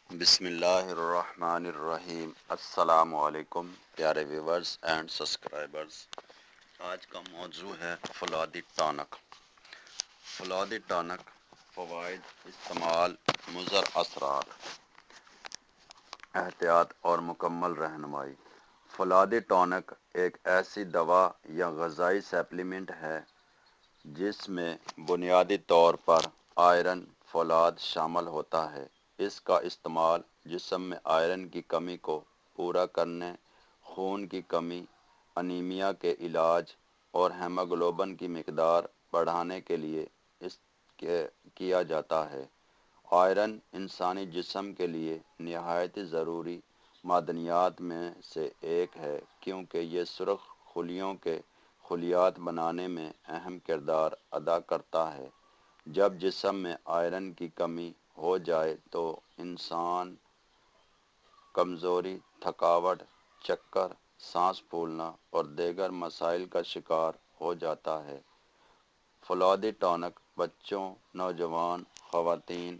بسم اللہ الرحمن الرحیم۔ السلام علیکم پیارے ویورز اینڈ سبسکرائبرز۔ آج کا موضوع ہے فولادی ٹانک۔ فولادی ٹانک، فوائد، استعمال، مضر اثرات، احتیاط اور مکمل رہنمائی۔ فولادی ٹانک ایک ایسی دوا یا غذائی سپلیمنٹ ہے جس میں بنیادی طور پر آئرن فولاد شامل ہوتا ہے۔ اس کا استعمال جسم میں آئرن کی کمی کو پورا کرنے، خون کی کمی، انیمیا کے علاج اور ہیموگلوبن کی مقدار بڑھانے کے لیے کیا جاتا ہے۔ آئرن انسانی جسم کے لیے نہایت ضروری معدنیات میں سے ایک ہے کیونکہ یہ سرخ خلیوں کے خلیات بنانے میں اہم کردار ادا کرتا ہے۔ جب جسم میں آئرن کی کمی ہو جائے تو انسان کمزوری، تھکاوٹ، چکر، سانس پھولنا اور دیگر مسائل کا شکار ہو جاتا ہے۔ فولادی ٹانک بچوں، نوجوان، خواتین،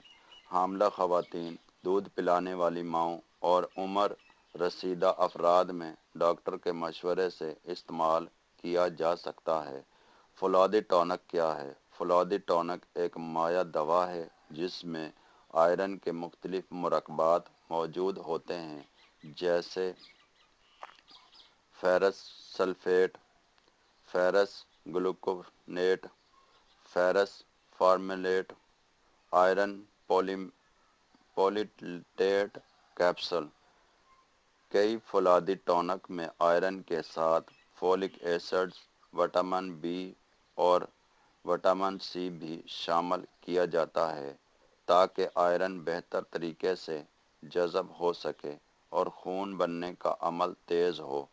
حاملہ خواتین، دودھ پلانے والی ماؤں اور عمر رسیدہ افراد میں ڈاکٹر کے مشورے سے استعمال کیا جا سکتا ہے۔ فولادی ٹانک کیا ہے؟ فولادی ٹانک ایک مائع دوا ہے جس میں آئرن کے مختلف مرکبات موجود ہوتے ہیں جیسے فیرس سلفیٹ، فیرس گلوکونیٹ، فیرس فارمیلیٹ، آئرن پولیٹیٹ کیپسول۔ کئی فولادی ٹانک میں آئرن کے ساتھ فولک ایسڈ، وٹامن بی اور وٹامن سی بھی شامل کیا جاتا ہے تاکہ آئرن بہتر طریقے سے جذب ہو سکے اور خون بننے کا عمل تیز ہو۔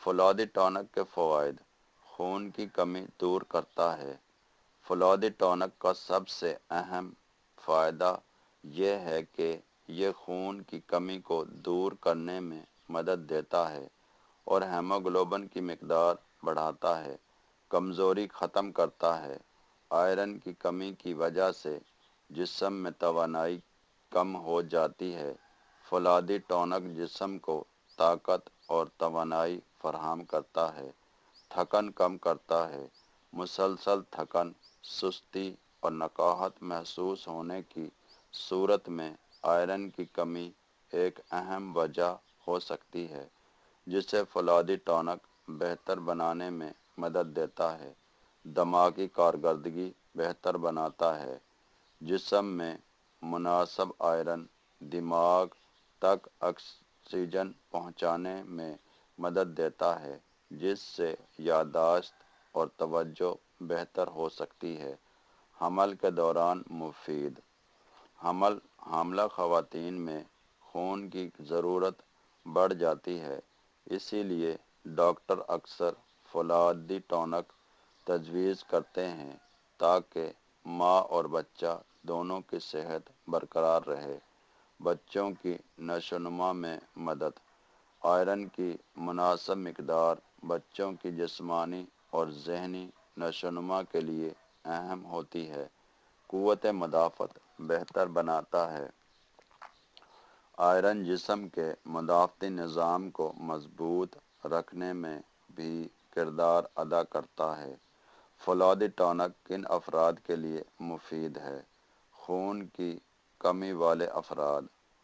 فولادی ٹانک کے فوائد: خون کی کمی دور کرتا ہے۔ فولادی ٹانک کا سب سے اہم فائدہ یہ ہے کہ یہ خون کی کمی کو دور کرنے میں مدد دیتا ہے اور ہیموگلوبن کی مقدار بڑھاتا ہے۔ کمزوری ختم کرتا ہے۔ آئرن کی کمی کی وجہ سے جسم میں توانائی کم ہو جاتی ہے۔ فولادی ٹانک جسم کو طاقت اور توانائی فراہم کرتا ہے۔ تھکن کم کرتا ہے۔ مسلسل تھکن، سستی اور نقاہت محسوس ہونے کی صورت میں آئرن کی کمی ایک اہم وجہ ہو سکتی ہے جسے فولادی ٹانک بہتر بنانے میں مدد دیتا ہے۔ دماغی کارکردگی بہتر بناتا ہے۔ جسم میں مناسب آئرن دماغ تک آکسیجن پہنچانے میں مدد دیتا ہے جس سے یادداشت اور توجہ بہتر ہو سکتی ہے۔ حمل کے دوران مفید۔ حاملہ خواتین میں خون کی ضرورت بڑھ جاتی ہے، اسی لیے ڈاکٹر اکثر فولادی ٹانک تجویز کرتے ہیں تاکہ ماں اور بچہ دونوں کی صحت برقرار رہے۔ بچوں کی نشوونما میں مدد۔ آئرن کی مناسب مقدار بچوں کی جسمانی اور ذہنی نشوونما کے لیے اہم ہوتی ہے۔ قوت مدافعت بہتر بناتا ہے۔ آئرن جسم کے مدافعتی نظام کو مضبوط رکھنے میں بھی کردار ادا کرتا ہے۔ فولادی ٹانک کن افراد کے لیے مفید ہے؟ خون کی کمی والے افراد،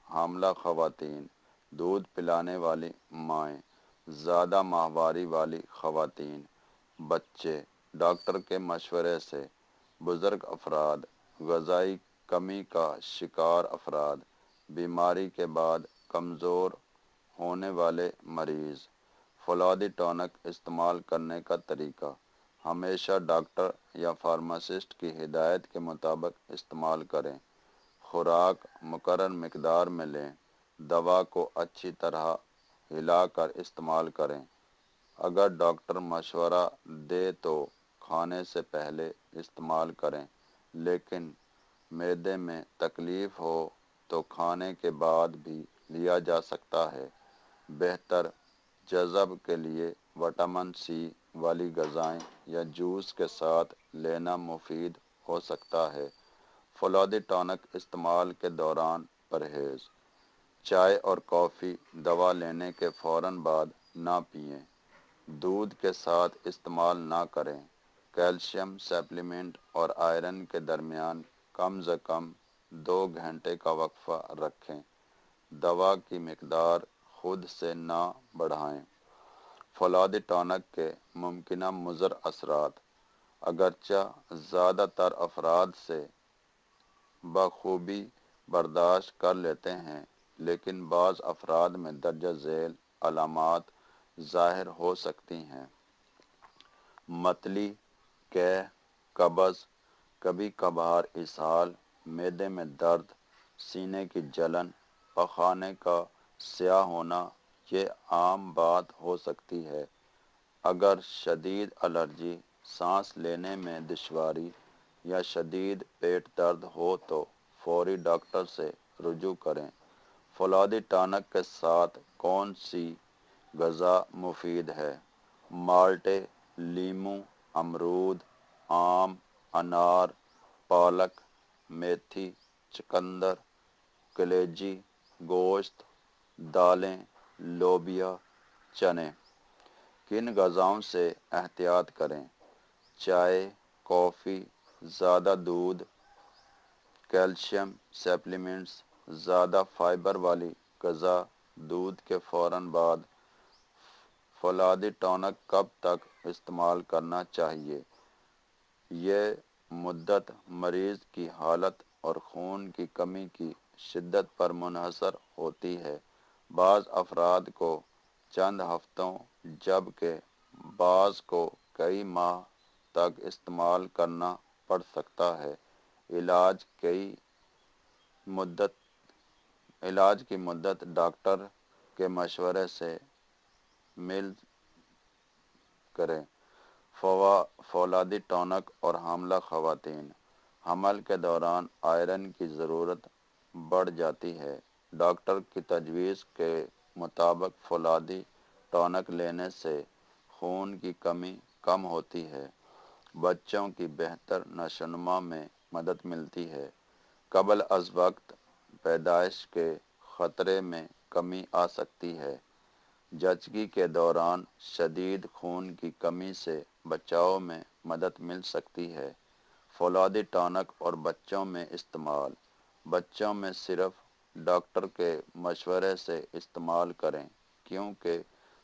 حاملہ خواتین، دودھ پلانے والی مائیں، زیادہ ماہواری والی خواتین، بچے، ڈاکٹر کے مشورے سے، بزرگ افراد، غذائی کمی کا شکار افراد، بیماری کے بعد کمزور ہونے والے مریض۔ فولادی ٹانک استعمال کرنے کا طریقہ: ہمیشہ ڈاکٹر یا فارماسسٹ کی ہدایت کے مطابق استعمال کریں۔ خوراک مقررہ مقدار میں لیں۔ دوا کو اچھی طرح ہلا کر استعمال کریں۔ اگر ڈاکٹر مشورہ دے تو کھانے سے پہلے استعمال کریں، لیکن معدے میں تکلیف ہو تو کھانے کے بعد بھی لیا جا سکتا ہے۔ بہتر جذب کے لیے وٹامن سی والی غذائیں یا جوس کے ساتھ لینا مفید ہو سکتا ہے۔ فولادی ٹانک استعمال کے دوران پرہیز۔ چائے اور کافی دوا لینے کے فوراً بعد نہ پئیں۔ دودھ کے ساتھ استعمال نہ کریں۔ کیلشیم سپلیمنٹ اور آئرن کے درمیان کم از کم 2 گھنٹے کا وقفہ رکھیں۔ دوا کی مقدار خود سے نہ بڑھائیں۔ فولادی ٹانک کے ممکنہ مضر اثرات: اگرچہ زیادہ تر افراد سے بخوبی برداشت کر لیتے ہیں، لیکن بعض افراد میں درجہ ذیل علامات ظاہر ہو سکتی ہیں: متلی، قے، قبض، کبھی کبھار اسہال، معدے میں درد، سینے کی جلن، پخانے کا سیاہ ہونا یہ عام بات ہو سکتی ہے۔ اگر شدید الرجی، سانس لینے میں دشواری یا شدید پیٹ درد ہو تو فوری ڈاکٹر سے رجوع کریں۔ فولادی ٹانک کے ساتھ کون سی غذا مفید ہے؟ مالٹے، لیموں، امرود، آم، انار، پالک، میتھی، چقندر، کلیجی، گوشت، دالیں، لوبیا، چنے۔ کن غذاؤں سے احتیاط کریں؟ چائے، کافی، زیادہ دودھ، کیلشیم سپلیمنٹس، زیادہ فائبر والی غذا۔ دودھ کے فوراً بعد فولادی ٹانک کب تک استعمال کرنا چاہیے؟ یہ مدت مریض کی حالت اور خون کی کمی کی شدت پر منحصر ہوتی ہے۔ بعض افراد کو چند ہفتوں جبکہ بعض کو کئی ماہ تک استعمال کرنا پڑ سکتا ہے۔ علاج کی مدت ڈاکٹر کے مشورے سے مل کریں۔ فولادی ٹانک اور حاملہ خواتین۔ حمل کے دوران آئرن کی ضرورت بڑھ جاتی ہے۔ ڈاکٹر کی تجویز کے مطابق فولادی ٹانک لینے سے خون کی کمی کم ہوتی ہے۔ بچوں کی بہتر نشوونما میں مدد ملتی ہے۔ قبل از وقت پیدائش کے خطرے میں کمی آ سکتی ہے۔ زچگی کے دوران شدید خون کی کمی سے بچاؤ میں مدد مل سکتی ہے۔ فولادی ٹانک اور بچوں میں استعمال۔ بچوں میں صرف ڈاکٹر کے مشورے سے استعمال کریں، کیونکہ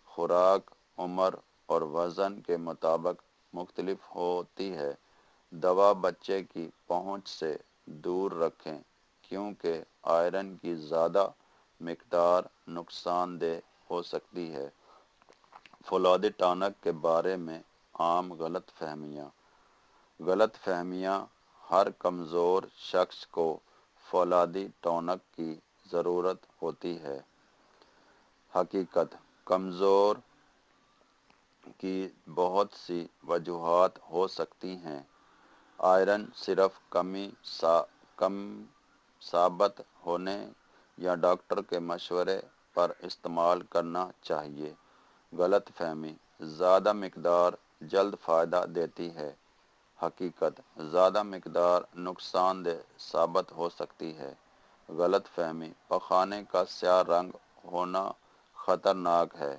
خوراک، عمر اور وزن کے مطابق مختلف ہوتی ہے۔ دوا بچے کی پہنچ سے دور رکھیں، کیونکہ آئرن کی زیادہ مقدار نقصان دہ ہو سکتی ہے۔ فولادی ٹانک کے بارے میں عام غلط فہمیاں: ہر کمزور شخص کو فولادی ٹانک کی ضرورت ہوتی ہے۔ حقیقت: کمزور کی بہت سی وجوہات ہو سکتی ہیں۔ آئرن صرف کم ثابت ہونے یا ڈاکٹر کے مشورے پر استعمال کرنا چاہیے۔ غلط فہمی: زیادہ مقدار جلد فائدہ دیتی ہے۔ حقیقت: زیادہ مقدار نقصان دہ ثابت ہو سکتی ہے۔ غلط فہمی: پخانے کا سیاہ رنگ ہونا خطرناک ہے۔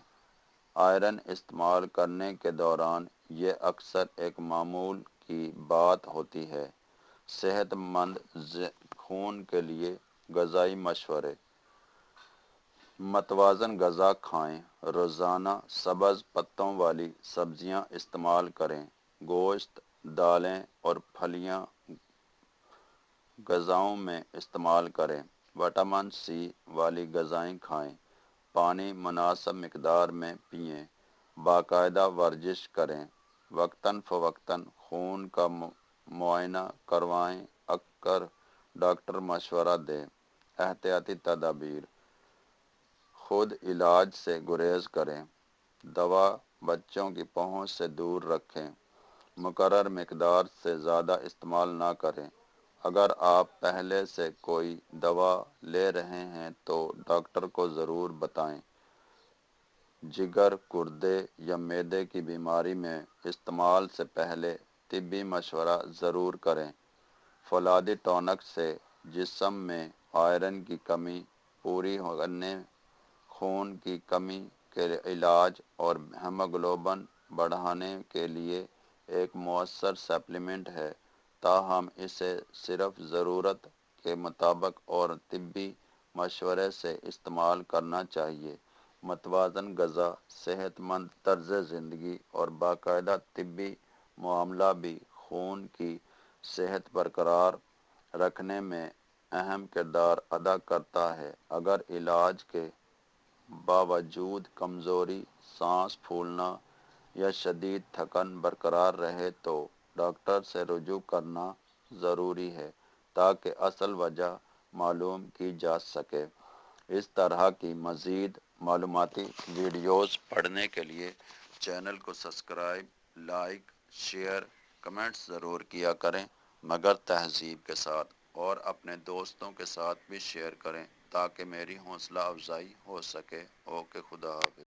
آئرن استعمال کرنے کے دوران یہ اکثر ایک معمول کی بات ہوتی ہے۔ صحت مند خون کے لیے غذائی مشورے: متوازن غذا کھائیں۔ روزانہ سبز پتوں والی سبزیاں استعمال کریں۔ گوشت، دالیں اور پھلیاں غذاؤں میں استعمال کریں۔ وٹامن سی والی غذائیں کھائیں۔ پانی مناسب مقدار میں پئیں۔ باقاعدہ ورزش کریں۔ وقتاً فوقتاً خون کا معائنہ کروائیں۔ اگر ڈاکٹر مشورہ دے۔ احتیاطی تدابیر: خود علاج سے گریز کریں۔ دوا بچوں کی پہنچ سے دور رکھیں۔ مقررہ مقدار سے زیادہ استعمال نہ کریں۔ اگر آپ پہلے سے کوئی دوا لے رہے ہیں تو ڈاکٹر کو ضرور بتائیں۔ جگر، گردے یا معدے کی بیماری میں استعمال سے پہلے طبی مشورہ ضرور کریں۔ فولادی ٹانک سے جسم میں آئرن کی کمی پوری کرنے، خون کی کمی کے علاج اور ہیموگلوبن بڑھانے کے لیے ایک مؤثر سپلیمنٹ ہے، تاہم اسے صرف ضرورت کے مطابق اور طبی مشورے سے استعمال کرنا چاہیے۔ متوازن غذا، صحت مند طرز زندگی اور باقاعدہ طبی معاملہ بھی خون کی صحت برقرار رکھنے میں اہم کردار ادا کرتا ہے۔ اگر علاج کے باوجود کمزوری، سانس پھولنا یا شدید تھکن برقرار رہے تو ڈاکٹر سے رجوع کرنا ضروری ہے تاکہ اصل وجہ معلوم کی جا سکے۔ اس طرح کی مزید معلوماتی ویڈیوز پڑھنے کے لیے چینل کو سبسکرائب، لائک، شیئر، کمنٹس ضرور کیا کریں، مگر تہذیب کے ساتھ، اور اپنے دوستوں کے ساتھ بھی شیئر کریں تاکہ میری حوصلہ افزائی ہو سکے۔ اوکے، خدا حافظ۔